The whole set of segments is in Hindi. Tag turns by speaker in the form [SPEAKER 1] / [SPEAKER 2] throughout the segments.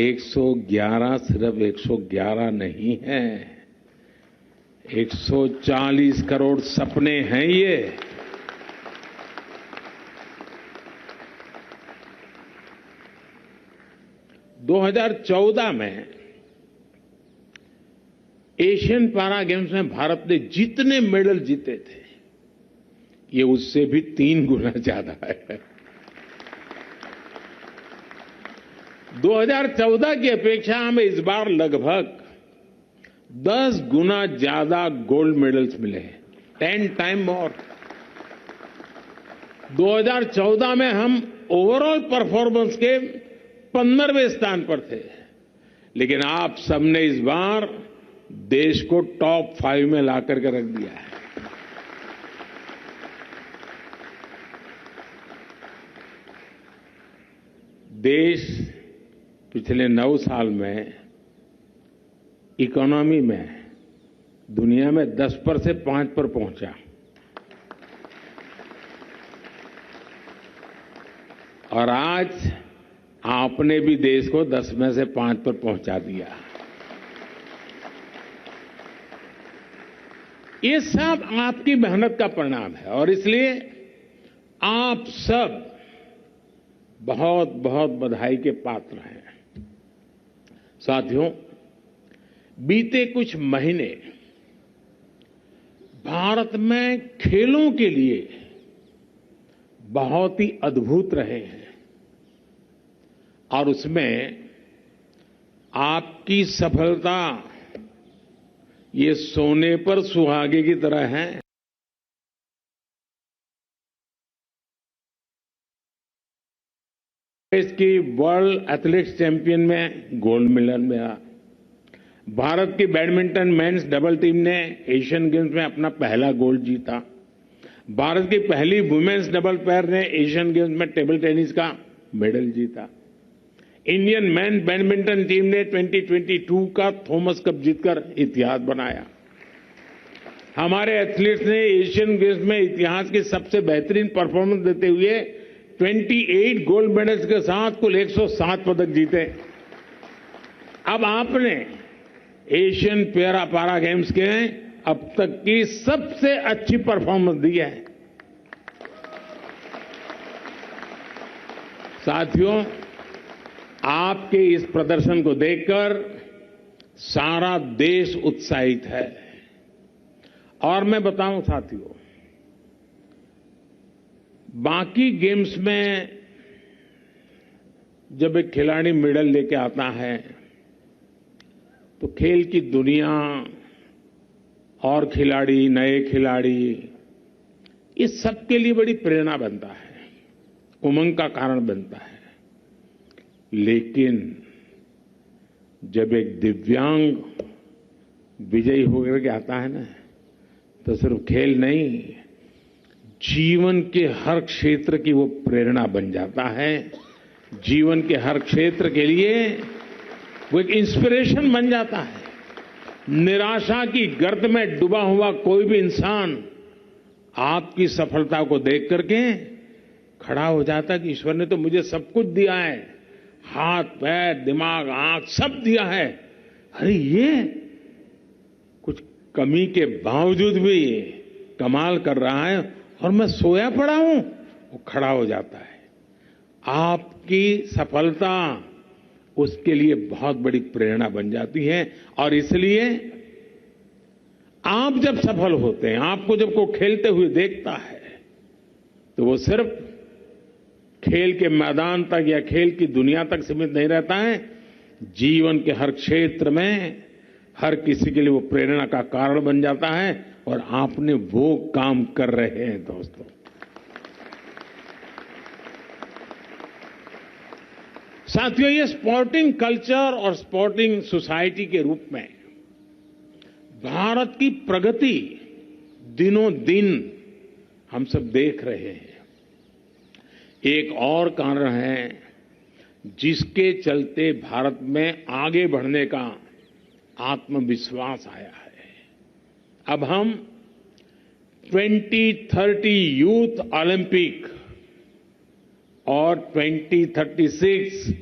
[SPEAKER 1] 111 सिर्फ 111 नहीं है, 140 करोड़ सपने हैं ये। दो 2014 में एशियन पैरा गेम्स में भारत ने जितने मेडल जीते थे, ये उससे भी 3 गुना ज्यादा है। 2014 की अपेक्षा हमें इस बार लगभग 10 गुना ज्यादा गोल्ड मेडल्स मिले हैं, 10 टाइम मोर। 2014 में हम ओवरऑल परफॉर्मेंस के 15वें स्थान पर थे, लेकिन आप सबने इस बार देश को टॉप 5 में ला करके रख दिया है। देश पिछले 9 साल में इकोनॉमी में दुनिया में 10 पर से 5 पर पहुंचा, और आज आपने भी देश को 10 में से 5 पर पहुंचा दिया। ये सब आपकी मेहनत का परिणाम है, और इसलिए आप सब बहुत बहुत बधाई के पात्र हैं। साथियों, बीते कुछ महीने भारत में खेलों के लिए बहुत ही अद्भुत रहे हैं, और उसमें आपकी सफलता ये सोने पर सुहागे की तरह है। देश की वर्ल्ड एथलेटिक्स चैंपियन में गोल्ड मेडल मिला। भारत की बैडमिंटन मेंस डबल टीम ने एशियन गेम्स में अपना पहला गोल्ड जीता। भारत की पहली वुमेन्स डबल पेयर ने एशियन गेम्स में टेबल टेनिस का मेडल जीता। इंडियन मेन बैडमिंटन टीम ने 2022 का थॉमस कप जीतकर इतिहास बनाया। हमारे एथलीट्स ने एशियन गेम्स में इतिहास की सबसे बेहतरीन परफॉर्मेंस देते हुए 28 गोल्ड मेडल्स के साथ कुल 107 पदक जीते। अब आपने एशियन पैरा गेम्स के अब तक की सबसे अच्छी परफॉर्मेंस दी है। साथियों, आपके इस प्रदर्शन को देखकर सारा देश उत्साहित है। और मैं बताऊं साथियों, बाकी गेम्स में जब एक खिलाड़ी मेडल लेके आता है तो खेल की दुनिया और खिलाड़ी, नए खिलाड़ी, इस सबके लिए बड़ी प्रेरणा बनता है, उमंग का कारण बनता है। लेकिन जब एक दिव्यांग विजयी होकर के आता है ना, तो सिर्फ खेल नहीं, जीवन के हर क्षेत्र की वो प्रेरणा बन जाता है। जीवन के हर क्षेत्र के लिए वो एक इंस्पिरेशन बन जाता है। निराशा की गर्त में डूबा हुआ कोई भी इंसान आपकी सफलता को देख करके खड़ा हो जाता है कि ईश्वर ने तो मुझे सब कुछ दिया है, हाथ, पैर, दिमाग, आंख सब दिया है, अरे ये कुछ कमी के बावजूद भी कमाल कर रहा है और मैं सोया पड़ा हूं। वो खड़ा हो जाता है। आपकी सफलता उसके लिए बहुत बड़ी प्रेरणा बन जाती है, और इसलिए आप जब सफल होते हैं, आपको जब कोई खेलते हुए देखता है, तो वो सिर्फ खेल के मैदान तक या खेल की दुनिया तक सीमित नहीं रहता है। जीवन के हर क्षेत्र में हर किसी के लिए वो प्रेरणा का कारण बन जाता है, और आपने वो काम कर रहे हैं दोस्तों। साथियों, ये स्पोर्टिंग कल्चर और स्पोर्टिंग सोसाइटी के रूप में भारत की प्रगति दिनों दिन हम सब देख रहे हैं। एक और कारण है जिसके चलते भारत में आगे बढ़ने का आत्मविश्वास आया है। अब हम 2030 यूथ ओलंपिक और 2036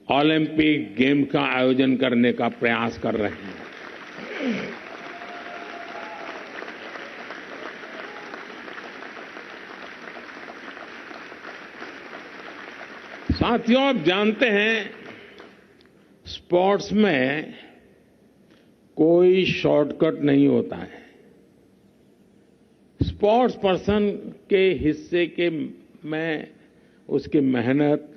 [SPEAKER 1] ओलंपिक गेम का आयोजन करने का प्रयास कर रहे हैं। साथियों, आप जानते हैं स्पोर्ट्स में कोई शॉर्टकट नहीं होता है। स्पोर्ट्स पर्सन के हिस्से के में उसकी मेहनत,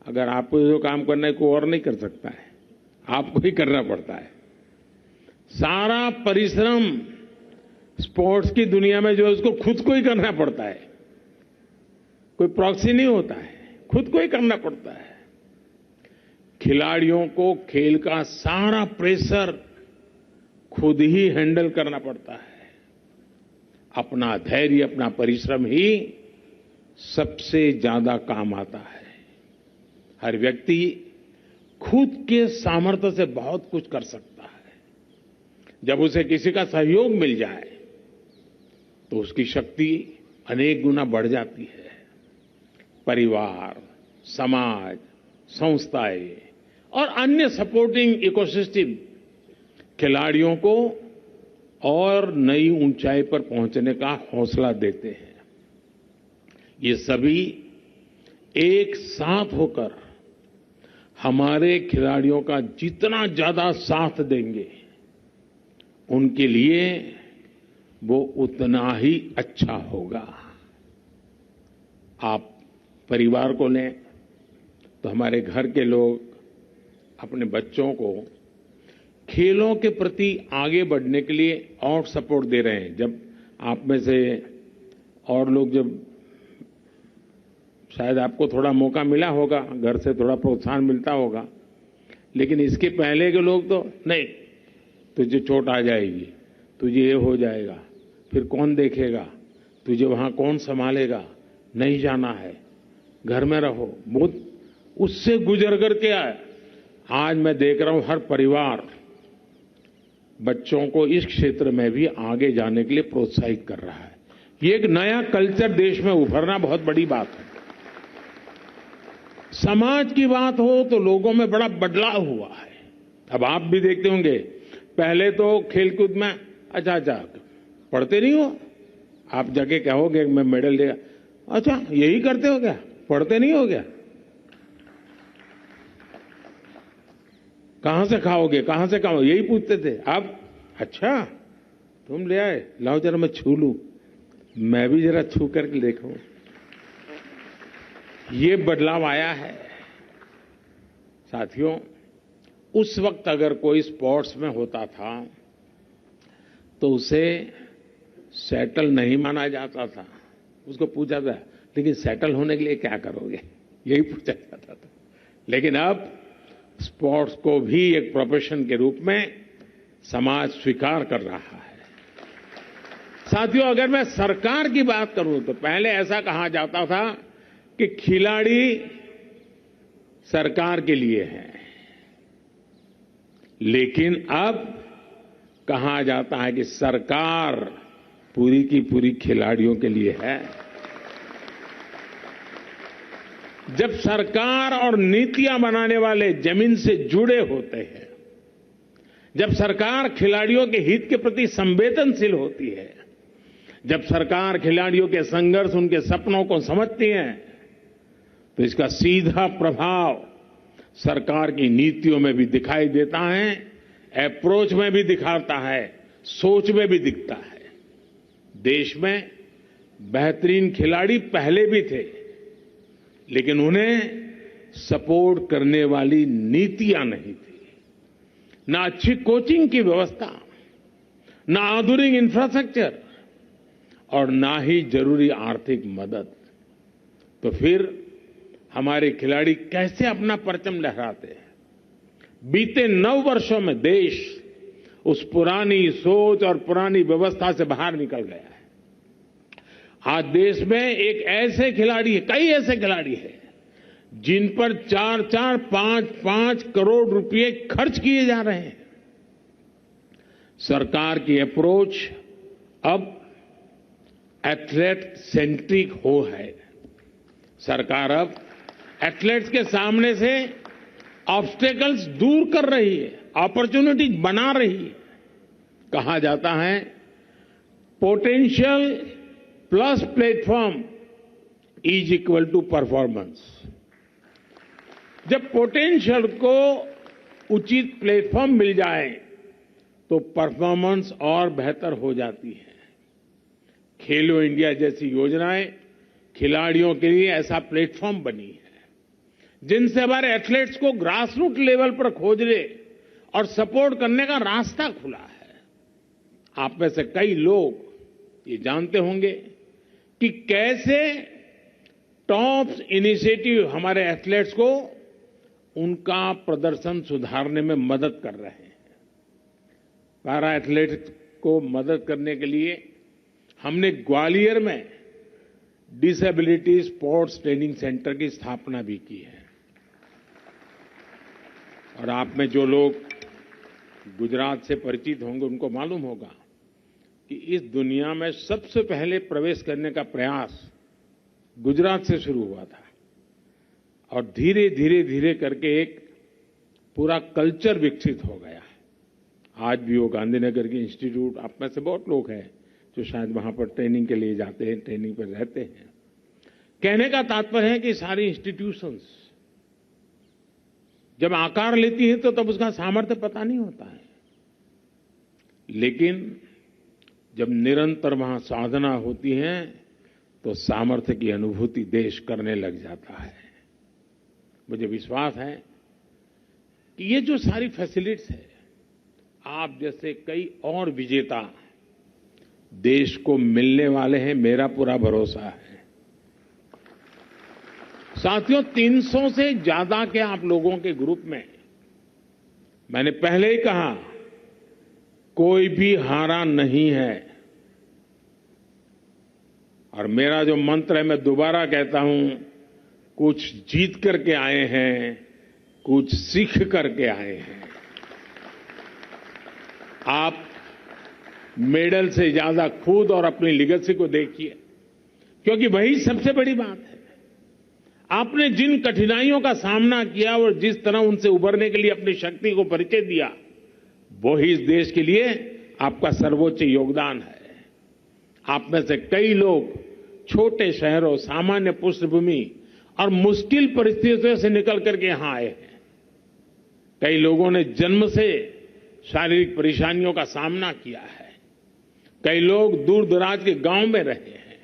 [SPEAKER 1] अगर आपको जो काम करना है कोई और नहीं कर सकता है, आपको ही करना पड़ता है। सारा परिश्रम स्पोर्ट्स की दुनिया में जो है उसको खुद को ही करना पड़ता है। कोई प्रॉक्सी नहीं होता है, खुद को ही करना पड़ता है। खिलाड़ियों को खेल का सारा प्रेशर खुद ही हैंडल करना पड़ता है। अपना धैर्य, अपना परिश्रम ही सबसे ज्यादा काम आता है। हर व्यक्ति खुद के सामर्थ्य से बहुत कुछ कर सकता है। जब उसे किसी का सहयोग मिल जाए तो उसकी शक्ति अनेक गुना बढ़ जाती है। परिवार, समाज, संस्थाएं और अन्य सपोर्टिंग इकोसिस्टम खिलाड़ियों को और नई ऊंचाई पर पहुंचने का हौसला देते हैं। ये सभी एक साथ होकर हमारे खिलाड़ियों का जितना ज्यादा साथ देंगे, उनके लिए वो उतना ही अच्छा होगा। आप परिवार को लें तो हमारे घर के लोग अपने बच्चों को खेलों के प्रति आगे बढ़ने के लिए और सपोर्ट दे रहे हैं। जब आप में से और लोग, जब शायद आपको थोड़ा मौका मिला होगा, घर से थोड़ा प्रोत्साहन मिलता होगा, लेकिन इसके पहले के लोग तो नहीं, तुझे चोट आ जाएगी, तुझे ये हो जाएगा, फिर कौन देखेगा, तुझे वहां कौन संभालेगा, नहीं जाना है, घर में रहो। बहुत उससे गुजर करके आए। आज मैं देख रहा हूं हर परिवार बच्चों को इस क्षेत्र में भी आगे जाने के लिए प्रोत्साहित कर रहा है। ये एक नया कल्चर देश में उभरना बहुत बड़ी बात है। समाज की बात हो तो लोगों में बड़ा बदलाव हुआ है। अब आप भी देखते होंगे, पहले तो खेलकूद में अच्छा पढ़ते नहीं हो, आप जाके कहोगे मैं मेडल लेगा, अच्छा यही करते हो क्या, पढ़ते नहीं हो क्या, कहां से खाओगे, कहां से खाओगे, यही पूछते थे। अब अच्छा तुम ले आए, लाओ जरा मैं छू लूं, मैं भी जरा छू करके देखूं। ये बदलाव आया है। साथियों, उस वक्त अगर कोई स्पोर्ट्स में होता था तो उसे सेटल नहीं माना जाता था। उसको पूछा था, लेकिन सेटल होने के लिए क्या करोगे, यही पूछा जाता था। लेकिन अब स्पोर्ट्स को भी एक प्रोफेशन के रूप में समाज स्वीकार कर रहा है। साथियों, अगर मैं सरकार की बात करूं तो पहले ऐसा कहा जाता था कि खिलाड़ी सरकार के लिए है, लेकिन अब कहा जाता है कि सरकार पूरी की पूरी खिलाड़ियों के लिए है। जब सरकार और नीतियां बनाने वाले जमीन से जुड़े होते हैं, जब सरकार खिलाड़ियों के हित के प्रति संवेदनशील होती है, जब सरकार खिलाड़ियों के संघर्ष, उनके सपनों को समझती है, तो इसका सीधा प्रभाव सरकार की नीतियों में भी दिखाई देता है, अप्रोच में भी दिखाता है, सोच में भी दिखता है। देश में बेहतरीन खिलाड़ी पहले भी थे, लेकिन उन्हें सपोर्ट करने वाली नीतियां नहीं थी। ना अच्छी कोचिंग की व्यवस्था, ना आधुनिक इंफ्रास्ट्रक्चर और ना ही जरूरी आर्थिक मदद। तो फिर हमारे खिलाड़ी कैसे अपना परचम लहराते हैं? बीते 9 वर्षों में देश उस पुरानी सोच और पुरानी व्यवस्था से बाहर निकल गया है। आज देश में एक ऐसे खिलाड़ी है, कई ऐसे खिलाड़ी हैं जिन पर 4-4, 5-5 करोड़ रुपए खर्च किए जा रहे हैं। सरकार की अप्रोच अब एथलेट सेंट्रिक हो है। सरकार अब एथलेट्स के सामने से ऑब्स्टेकल्स दूर कर रही है, अपॉर्चुनिटीज बना रही है। कहा जाता है potential plus platform is equal to performance. जब पोटेंशियल को उचित प्लेटफॉर्म मिल जाए तो परफॉर्मेंस और बेहतर हो जाती है। खेलो इंडिया जैसी योजनाएं खिलाड़ियों के लिए ऐसा प्लेटफॉर्म बनी है जिनसे हमारे एथलीट्स को ग्रास रूट लेवल पर खोजने और सपोर्ट करने का रास्ता खुला है। आप में से कई लोग ये जानते होंगे कि कैसे टॉप्स इनिशिएटिव हमारे एथलीट्स को उनका प्रदर्शन सुधारने में मदद कर रहे हैं। पैरा एथलीट्स को मदद करने के लिए हमने ग्वालियर में डिसेबिलिटी स्पोर्ट्स ट्रेनिंग सेंटर की स्थापना भी की है। और आप में जो लोग गुजरात से परिचित होंगे उनको मालूम होगा कि इस दुनिया में सबसे पहले प्रवेश करने का प्रयास गुजरात से शुरू हुआ था और धीरे धीरे धीरे करके एक पूरा कल्चर विकसित हो गया। आज भी वो गांधीनगर की इंस्टीट्यूट, आप में से बहुत लोग हैं जो शायद वहां पर ट्रेनिंग के लिए जाते हैं, ट्रेनिंग पर रहते हैं। कहने का तात्पर्य है कि सारी इंस्टीट्यूशंस जब आकार लेती है तो तब उसका सामर्थ्य पता नहीं होता है, लेकिन जब निरंतर वहां साधना होती है तो सामर्थ्य की अनुभूति देश करने लग जाता है। मुझे विश्वास है कि ये जो सारी फैसिलिटीज है, आप जैसे कई और विजेता देश को मिलने वाले हैं, मेरा पूरा भरोसा है। साथियों, 300 से ज्यादा के आप लोगों के ग्रुप में मैंने पहले ही कहा कोई भी हारा नहीं है। और मेरा जो मंत्र है मैं दोबारा कहता हूं, कुछ जीत करके आए हैं, कुछ सीख करके आए हैं। आप मेडल से ज्यादा खुद और अपनी लिगेसी को देखिए, क्योंकि वही सबसे बड़ी बात है। आपने जिन कठिनाइयों का सामना किया और जिस तरह उनसे उभरने के लिए अपनी शक्ति को परिचय दिया, वो ही इस देश के लिए आपका सर्वोच्च योगदान है। आप में से कई लोग छोटे शहरों, सामान्य पृष्ठभूमि और मुश्किल परिस्थितियों से निकल करके यहां आए हैं। कई लोगों ने जन्म से शारीरिक परेशानियों का सामना किया है। कई लोग दूर दराज के गांव में रहे हैं।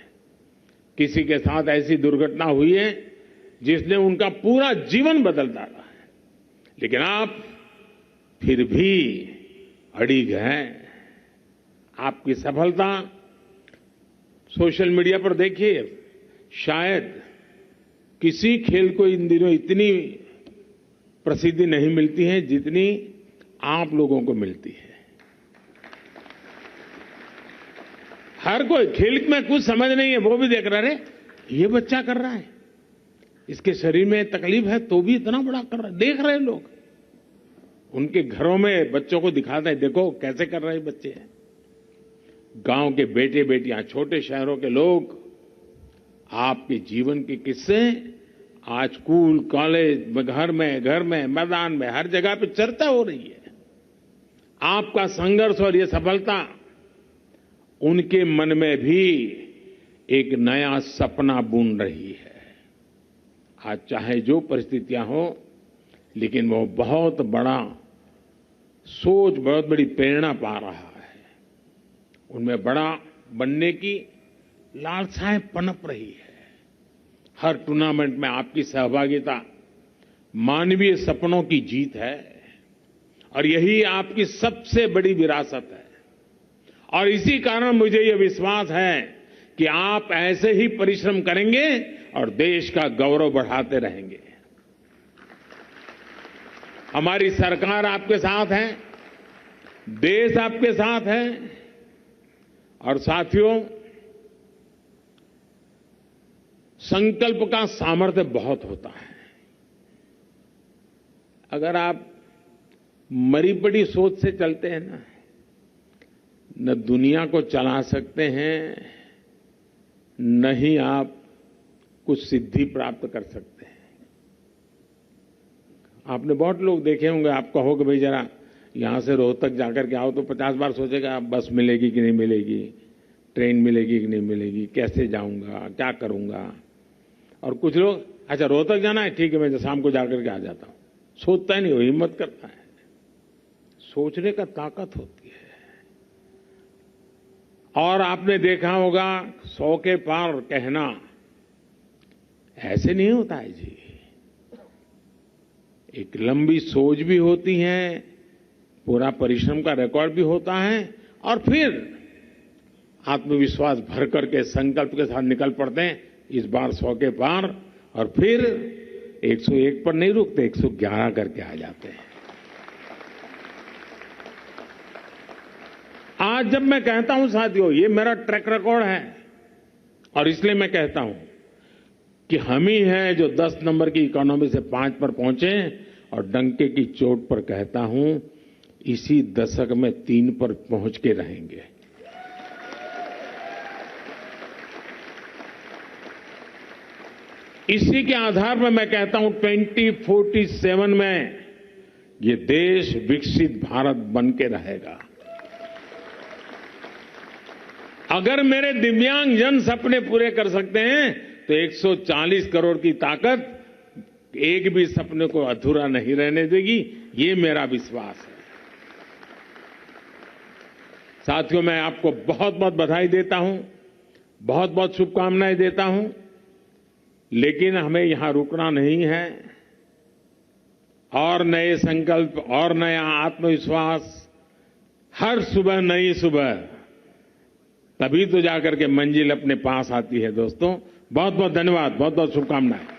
[SPEAKER 1] किसी के साथ ऐसी दुर्घटना हुई है जिसने उनका पूरा जीवन बदल डाला है, लेकिन आप फिर भी अड़िग हैं। आपकी सफलता सोशल मीडिया पर देखिए, शायद किसी खेल को इन दिनों इतनी प्रसिद्धि नहीं मिलती है जितनी आप लोगों को मिलती है। हर कोई खेल में कुछ समझ नहीं है, वो भी देख रहा है, ये बच्चा कर रहा है, इसके शरीर में तकलीफ है तो भी इतना बड़ा कर रहा है। देख रहे हैं लोग, उनके घरों में बच्चों को दिखाते हैं, देखो कैसे कर रहे हैं बच्चे। गांव के बेटे बेटियां, छोटे शहरों के लोग, आपके जीवन के किस्से आज स्कूल, कॉलेज, घर में, मैदान में, हर जगह पे चर्चा हो रही है। आपका संघर्ष और ये सफलता उनके मन में भी एक नया सपना बुन रही है। आज चाहे जो परिस्थितियां हो, लेकिन वो बहुत बड़ा सोच, बहुत बड़ी प्रेरणा पा रहा है। उनमें बड़ा बनने की लालसाएं पनप रही है। हर टूर्नामेंट में आपकी सहभागिता मानवीय सपनों की जीत है और यही आपकी सबसे बड़ी विरासत है। और इसी कारण मुझे यह विश्वास है कि आप ऐसे ही परिश्रम करेंगे और देश का गौरव बढ़ाते रहेंगे। हमारी सरकार आपके साथ है, देश आपके साथ है। और साथियों, संकल्प का सामर्थ्य बहुत होता है। अगर आप मरी पड़ी सोच से चलते हैं ना, न दुनिया को चला सकते हैं, न ही आप कुछ सिद्धि प्राप्त कर सकते हैं। आपने बहुत लोग देखे होंगे, आप कहोगे भाई जरा यहाँ से रोहतक जाकर के आओ, तो 50 बार सोचेगा बस मिलेगी कि नहीं मिलेगी, ट्रेन मिलेगी कि नहीं मिलेगी, कैसे जाऊंगा, क्या करूंगा। और कुछ लोग अच्छा रोहतक जाना है, ठीक है मैं शाम को जाकर के आ जाता हूं। सोचता ही नहीं, वो हिम्मत करता है। सोचने का ताकत होती है। और आपने देखा होगा 100 के पार कहना ऐसे नहीं होता है जी। एक लंबी सोच भी होती है, पूरा परिश्रम का रिकॉर्ड भी होता है, और फिर आत्मविश्वास भर करके संकल्प के साथ निकल पड़ते हैं इस बार 100 के पार, और फिर 101 पर नहीं रुकते, 111 करके आ जाते हैं। आज जब मैं कहता हूं साथियों, ये मेरा ट्रैक रिकॉर्ड है, और इसलिए मैं कहता हूं कि हम ही हैं जो 10 नंबर की इकोनॉमी से 5 पर पहुंचे, और डंके की चोट पर कहता हूं इसी दशक में 3 पर पहुंच के रहेंगे। इसी के आधार पर मैं कहता हूं 2047 में ये देश विकसित भारत बन के रहेगा। अगर मेरे दिव्यांगजन सपने पूरे कर सकते हैं तो 140 करोड़ की ताकत एक भी सपने को अधूरा नहीं रहने देगी, ये मेरा विश्वास है। साथियों, मैं आपको बहुत बहुत बधाई देता हूं, बहुत बहुत शुभकामनाएं देता हूं, लेकिन हमें यहां रुकना नहीं है। और नए संकल्प और नया आत्मविश्वास, हर सुबह नई सुबह, तभी तो जाकर के मंजिल अपने पास आती है। दोस्तों बहुत बहुत धन्यवाद, बहुत बहुत शुभकामनाएं।